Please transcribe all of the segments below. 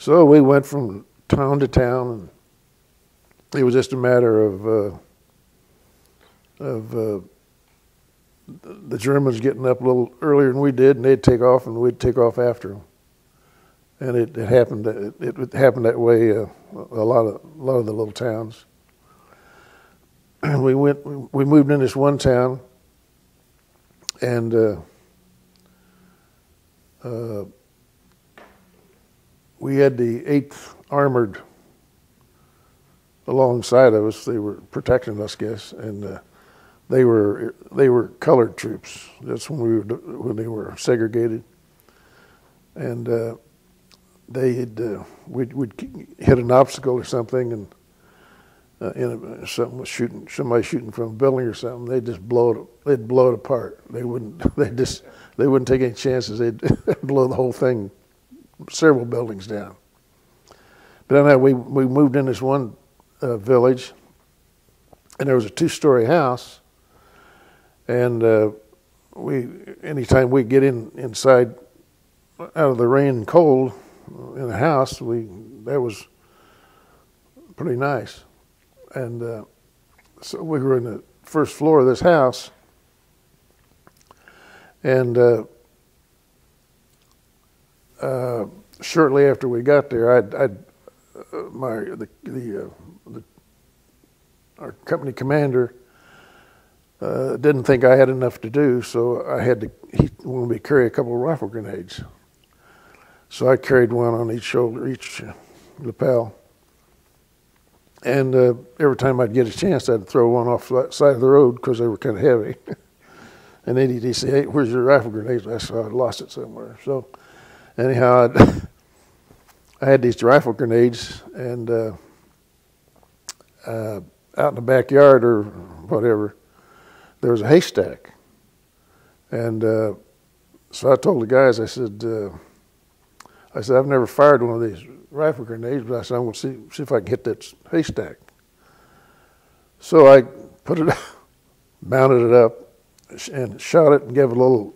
So we went from town to town, and it was just a matter of the Germans getting up a little earlier than we did, and they'd take off, and we'd take off after them. And it happened. It happened that way a lot of the little towns. And we moved in this one town, and we had the 8th Armored alongside of us. They were protecting us, guess, and they were colored troops. That's when they were segregated, and we'd hit an obstacle or something, and somebody shooting from a building or something. They'd blow it apart. They wouldn't take any chances. They'd blow the whole thing, several buildings down. But anyway, we moved in this one village, and there was a 2-story house, and anytime we get inside out of the rain and cold in the house, that was pretty nice. And so we were in the first floor of this house, and shortly after we got there, our company commander didn't think I had enough to do, so he wanted me to carry a couple of rifle grenades. So I carried one on each shoulder, each lapel. And every time I'd get a chance, I'd throw one off the side of the road because they were kind of heavy. And then he'd say, "Hey, where's your rifle grenades?" I said, "I lost it somewhere." So anyhow, I had these rifle grenades, and out in the backyard or whatever, there was a haystack. And so I told the guys, I said, I've never fired one of these rifle grenades, but I said, I'm going to see if I can hit that haystack. So I put it, mounted it up, and shot it, and gave it a little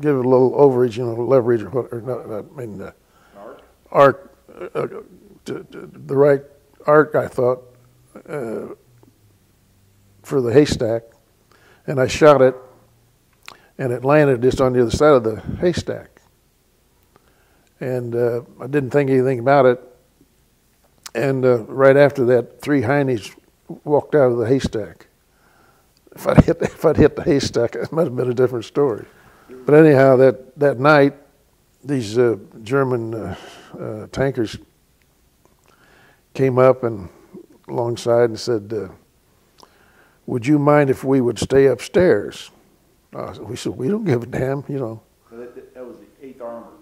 overage, leverage, or what, or not, arc, the right arc, I thought, for the haystack, and I shot it, and it landed just on the other side of the haystack. And I didn't think anything about it. And right after that, 3 Heinies walked out of the haystack. If I'd hit the haystack, it might have been a different story. But anyhow, that night, these German tankers came up and alongside and said, "Would you mind if we would stay upstairs?" We said, "We don't give a damn, So that was the 8th Armored.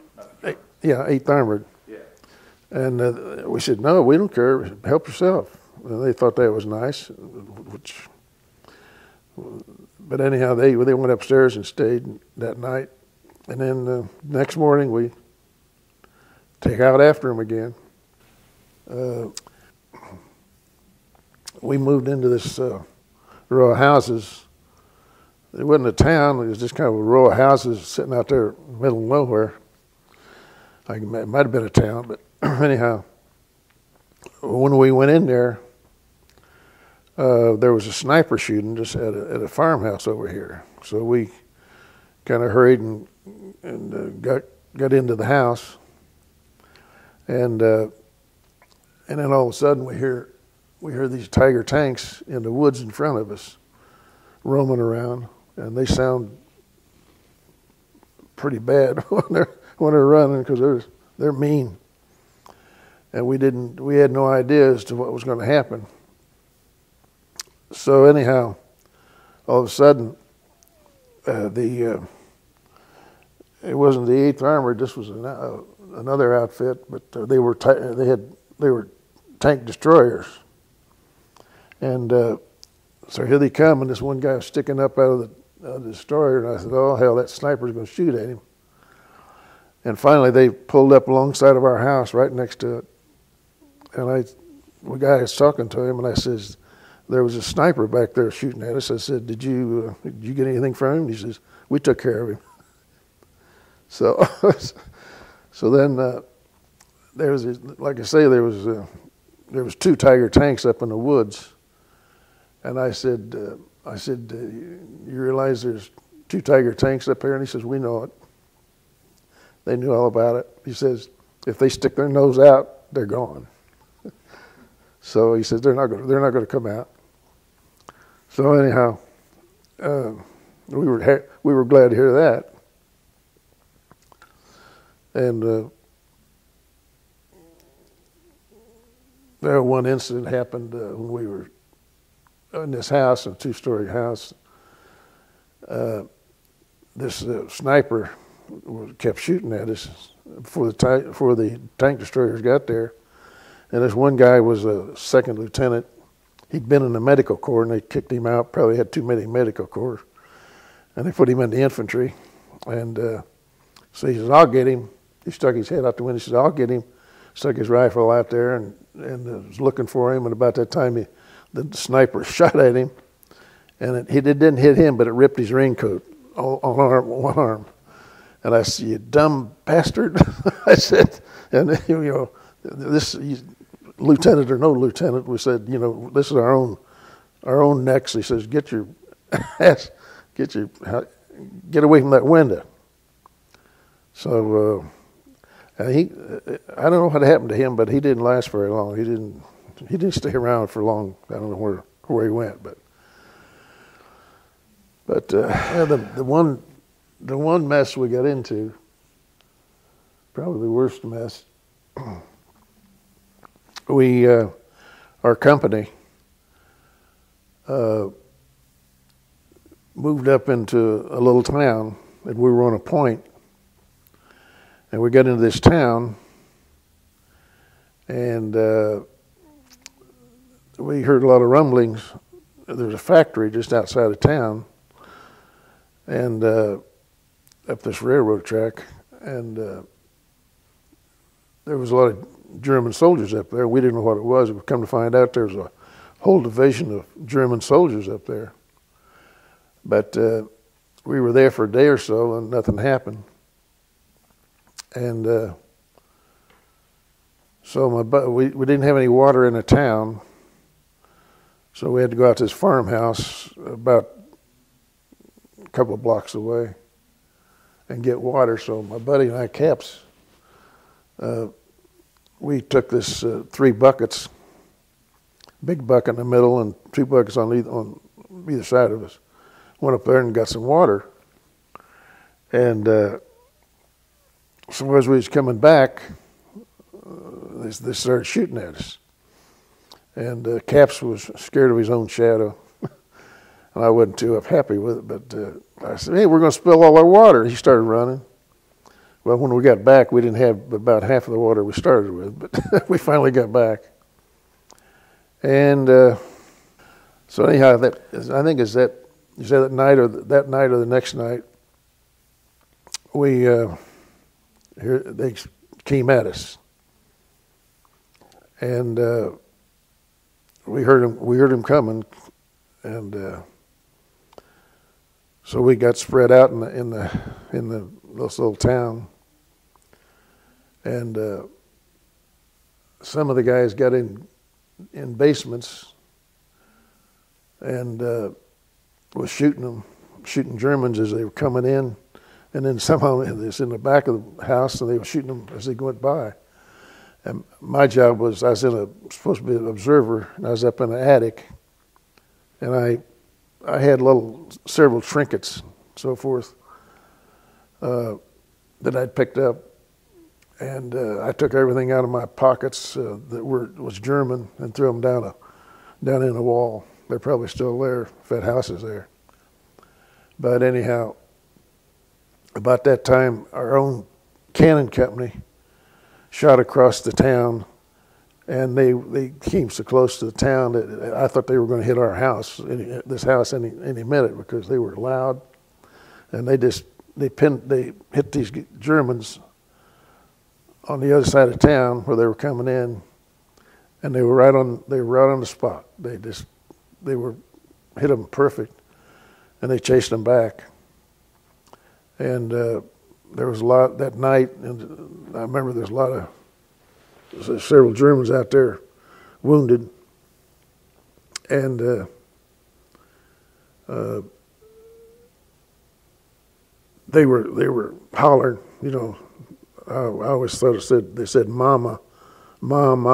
Yeah, 8th Armored. Yeah. And we said, "No, we don't care. Help yourself." And they thought that was nice. But anyhow, they went upstairs and stayed that night. And then the next morning, we take out after them again. We moved into this row of houses. It wasn't a town. It was just kind of a row of houses sitting out there in the middle of nowhere. It might have been a town, but anyhow, when we went in there, there was a sniper shooting just at a farmhouse over here. So we kind of hurried and got into the house, and then all of a sudden we hear these Tiger tanks in the woods in front of us, roaming around, and they sound pretty bad when they're running because they're mean, and we had no idea as to what was going to happen. So anyhow, all of a sudden, it wasn't the 8th Armored. This was another outfit, but they were tank destroyers, and so here they come, and this one guy was sticking up out of the destroyer, and I said, "Oh hell, that sniper's going to shoot at him." And finally, they pulled up alongside of our house, right next to it. And the guy was talking to him, and I says, "There was a sniper back there shooting at us." I said, "Did you get anything from him?" He says, "We took care of him." So then there was, like I say, there was two Tiger tanks up in the woods, and I said, you realize there's two Tiger tanks up here? And he says, we know it. They knew all about it. He says, if they stick their nose out, they're gone. So he says they're not going to come out. So anyhow, we were glad to hear that. And there one incident happened when we were in this house, a 2-story house. This sniper kept shooting at us before the tank destroyers got there. And this one guy was a second lieutenant. He'd been in the medical corps, and they kicked him out. Probably had too many medical corps, and they put him in the infantry. And so he says, "I'll get him." He stuck his head out the window. He says, "I'll get him." Stuck his rifle out there and was looking for him. And about that time, the sniper shot at him, and it didn't hit him, but it ripped his raincoat on one arm. And I said, "You dumb bastard!" I said, and this lieutenant or no lieutenant, we said, this is our own necks. He says, "Get your ass, get away from that window." So I don't know what happened to him, but he didn't last very long. He didn't stay around for long. I don't know where he went, but the one mess we got into, probably the worst mess. Our company moved up into a little town, and we were on a point. And we got into this town, and we heard a lot of rumblings. There was a factory just outside of town, and up this railroad track, and there was a lot of German soldiers up there. We didn't know what it was. We come to find out there was a whole division of German soldiers up there. But we were there for a day or so, and nothing happened. And so we didn't have any water in the town, so we had to go out to this farmhouse about a couple of blocks away and get water. So my buddy and I, Caps, we took this 3 buckets, big bucket in the middle and 2 buckets on either side of us. Went up there and got some water. And so as we was coming back, they started shooting at us. And Caps was scared of his own shadow. And I wasn't too happy with it, but I said, "Hey, we're going to spill all our water." He started running. Well, when we got back, we didn't have about half of the water we started with, but we finally got back. And so anyhow, I think is that night or the next night, they came at us, and we heard him coming, and so we got spread out in this little town, and some of the guys got in basements and was shooting Germans as they were coming in. And then somehow it's in the back of the house, and they were shooting them as they went by. And my job was, I was supposed to be an observer, and I was up in the attic, and I had several trinkets, so forth, that I'd picked up, and I took everything out of my pockets that was German and threw them down in the wall. They're probably still there if that house is there. But anyhow, about that time, our own cannon company shot across the town, and they came so close to the town that I thought they were going to hit our house, this house, any minute, because they were loud, and they hit these Germans on the other side of town where they were coming in, and they were right on the spot. They hit them perfect, and they chased them back. And there was a lot that night, and I remember there's a lot of several Germans out there wounded, and they were hollering. You know, I always thought they said "Mama, Mama."